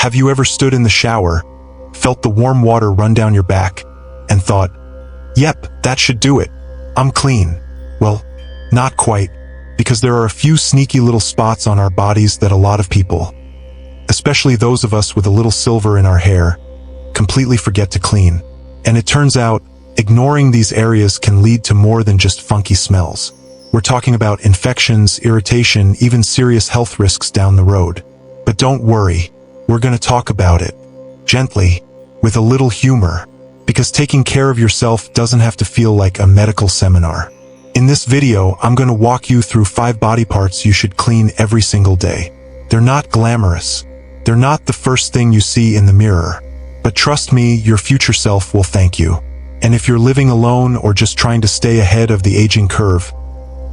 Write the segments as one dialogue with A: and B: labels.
A: Have you ever stood in the shower, felt the warm water run down your back, and thought, "Yep, that should do it. I'm clean"? Well, not quite, because there are a few sneaky little spots on our bodies that a lot of people, especially those of us with a little silver in our hair, completely forget to clean. And it turns out, ignoring these areas can lead to more than just funky smells. We're talking about infections, irritation, even serious health risks down the road. But don't worry, we're going to talk about it gently, with a little humor, because taking care of yourself doesn't have to feel like a medical seminar. In this video, I'm going to walk you through 5 body parts you should clean every single day. They're not glamorous. They're not the first thing you see in the mirror. But trust me, your future self will thank you. And if you're living alone or just trying to stay ahead of the aging curve,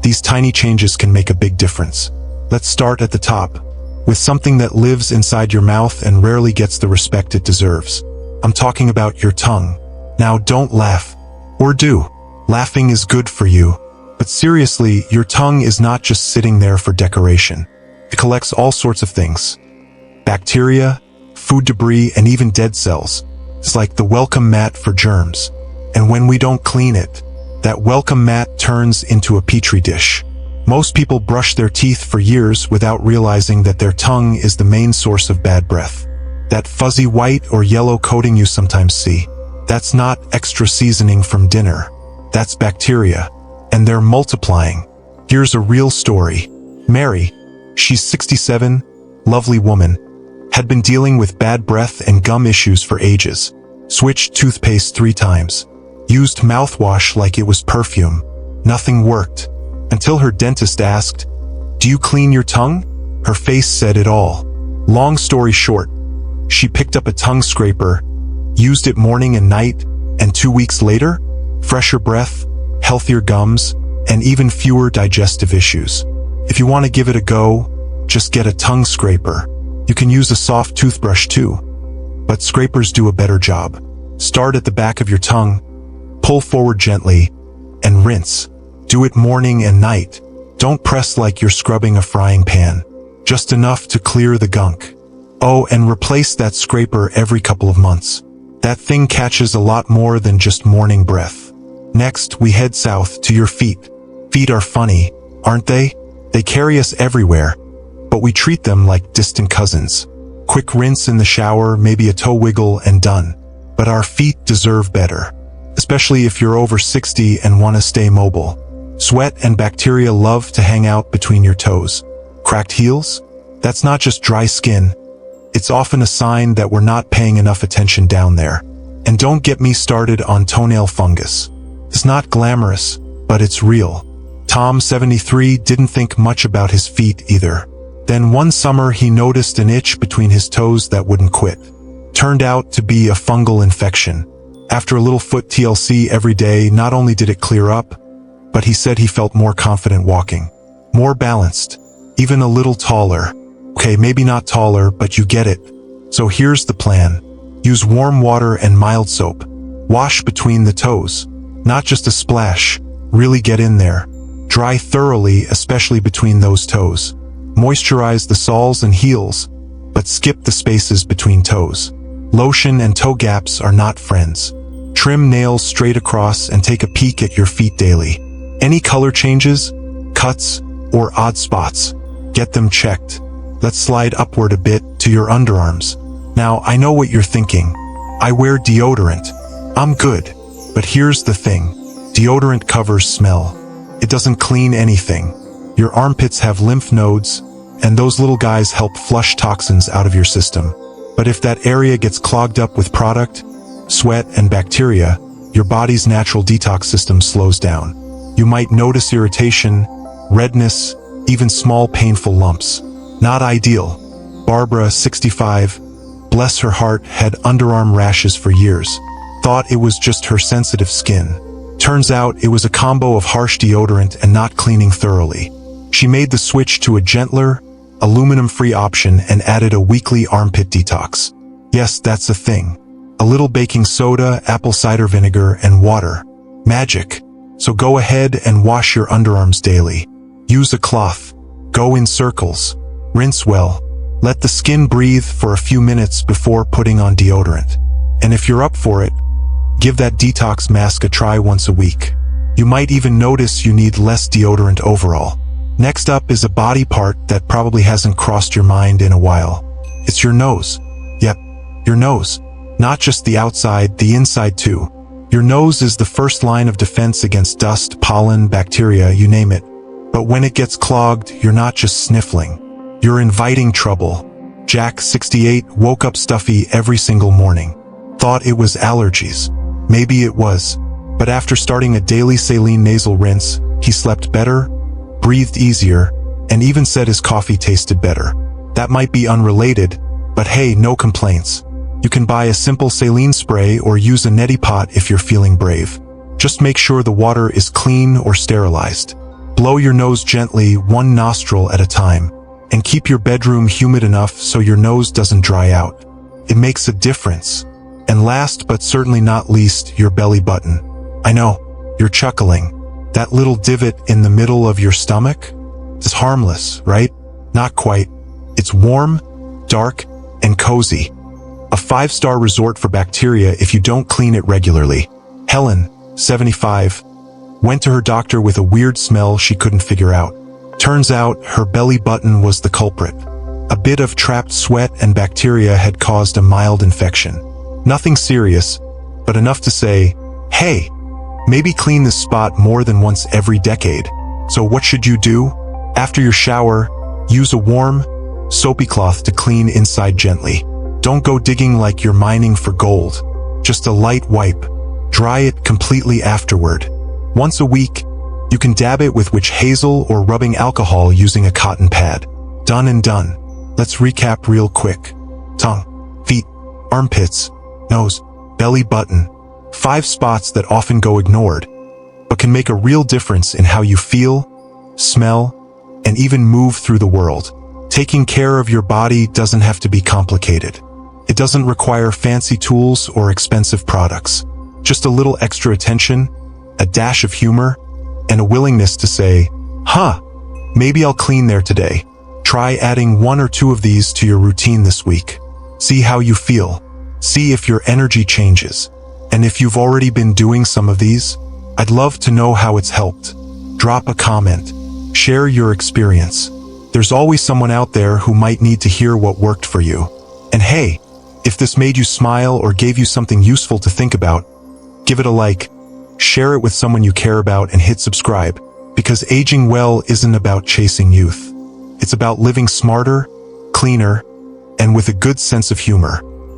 A: these tiny changes can make a big difference. Let's start at the top, with something that lives inside your mouth and rarely gets the respect it deserves. I'm talking about your tongue. Now don't laugh. Or do. Laughing is good for you. But seriously, your tongue is not just sitting there for decoration. It collects all sorts of things. Bacteria, food debris, and even dead cells. It's like the welcome mat for germs. And when we don't clean it, that welcome mat turns into a petri dish. Most people brush their teeth for years without realizing that their tongue is the main source of bad breath. That fuzzy white or yellow coating you sometimes see, that's not extra seasoning from dinner. That's bacteria. And they're multiplying. Here's a real story. Mary, she's 67, lovely woman, had been dealing with bad breath and gum issues for ages. Switched toothpaste 3 times. Used mouthwash like it was perfume. Nothing worked. Until her dentist asked, "Do you clean your tongue?" Her face said it all. Long story short, she picked up a tongue scraper, used it morning and night, and 2 weeks later, fresher breath, healthier gums, and even fewer digestive issues. If you want to give it a go, just get a tongue scraper. You can use a soft toothbrush too, but scrapers do a better job. Start at the back of your tongue, pull forward gently, and rinse. Do it morning and night. Don't press like you're scrubbing a frying pan. Just enough to clear the gunk. Oh, and replace that scraper every couple of months. That thing catches a lot more than just morning breath. Next, we head south to your feet. Feet are funny, aren't they? They carry us everywhere, but we treat them like distant cousins. Quick rinse in the shower, maybe a toe wiggle, and done. But our feet deserve better, especially if you're over 60 and want to stay mobile. Sweat and bacteria love to hang out between your toes. Cracked heels? That's not just dry skin. It's often a sign that we're not paying enough attention down there. And don't get me started on toenail fungus. It's not glamorous, but it's real. Tom, 73, didn't think much about his feet either. Then one summer he noticed an itch between his toes that wouldn't quit. Turned out to be a fungal infection. After a little foot TLC every day, not only did it clear up, but he said he felt more confident walking. More balanced. Even a little taller. Okay, maybe not taller, but you get it. So here's the plan. Use warm water and mild soap. Wash between the toes. Not just a splash. Really get in there. Dry thoroughly, especially between those toes. Moisturize the soles and heels, but skip the spaces between toes. Lotion and toe gaps are not friends. Trim nails straight across and take a peek at your feet daily. Any color changes, cuts, or odd spots, get them checked. Let's slide upward a bit to your underarms. Now, I know what you're thinking. I wear deodorant. I'm good. But here's the thing. Deodorant covers smell. It doesn't clean anything. Your armpits have lymph nodes, and those little guys help flush toxins out of your system. But if that area gets clogged up with product, sweat, and bacteria, your body's natural detox system slows down. You might notice irritation, redness, even small painful lumps. Not ideal. Barbara, 65, bless her heart, had underarm rashes for years. Thought it was just her sensitive skin. Turns out it was a combo of harsh deodorant and not cleaning thoroughly. She made the switch to a gentler, aluminum-free option and added a weekly armpit detox. Yes, that's a thing. A little baking soda, apple cider vinegar, and water. Magic. So go ahead and wash your underarms daily. Use a cloth. Go in circles. Rinse well. Let the skin breathe for a few minutes before putting on deodorant. And if you're up for it, give that detox mask a try once a week. You might even notice you need less deodorant overall. Next up is a body part that probably hasn't crossed your mind in a while. It's your nose. Yep, your nose. Not just the outside, the inside too. Your nose is the first line of defense against dust, pollen, bacteria, you name it. But when it gets clogged, you're not just sniffling. You're inviting trouble. Jack, 68, woke up stuffy every single morning. Thought it was allergies. Maybe it was. But after starting a daily saline nasal rinse, he slept better, breathed easier, and even said his coffee tasted better. That might be unrelated, but hey, no complaints. You can buy a simple saline spray or use a neti pot if you're feeling brave. Just make sure the water is clean or sterilized. Blow your nose gently, one nostril at a time, and keep your bedroom humid enough so your nose doesn't dry out. It makes a difference. And last but certainly not least, your belly button. I know, you're chuckling. That little divot in the middle of your stomach is harmless, right? Not quite. It's warm, dark, and cozy. A 5-star resort for bacteria if you don't clean it regularly. Helen, 75, went to her doctor with a weird smell she couldn't figure out. Turns out her belly button was the culprit. A bit of trapped sweat and bacteria had caused a mild infection. Nothing serious, but enough to say, hey, maybe clean this spot more than once every decade. So what should you do? After your shower, use a warm, soapy cloth to clean inside gently. Don't go digging like you're mining for gold. Just a light wipe. Dry it completely afterward. Once a week, you can dab it with witch hazel or rubbing alcohol using a cotton pad. Done and done. Let's recap real quick. Tongue, feet, armpits, nose, belly button. 5 spots that often go ignored, but can make a real difference in how you feel, smell, and even move through the world. Taking care of your body doesn't have to be complicated. It doesn't require fancy tools or expensive products. Just a little extra attention, a dash of humor, and a willingness to say, maybe I'll clean there today. Try adding 1 or 2 of these to your routine this week. See how you feel. See if your energy changes. And if you've already been doing some of these, I'd love to know how it's helped. Drop a comment. Share your experience. There's always someone out there who might need to hear what worked for you. And hey, if this made you smile or gave you something useful to think about, give it a like, share it with someone you care about, and hit subscribe, because aging well isn't about chasing youth. It's about living smarter, cleaner, and with a good sense of humor.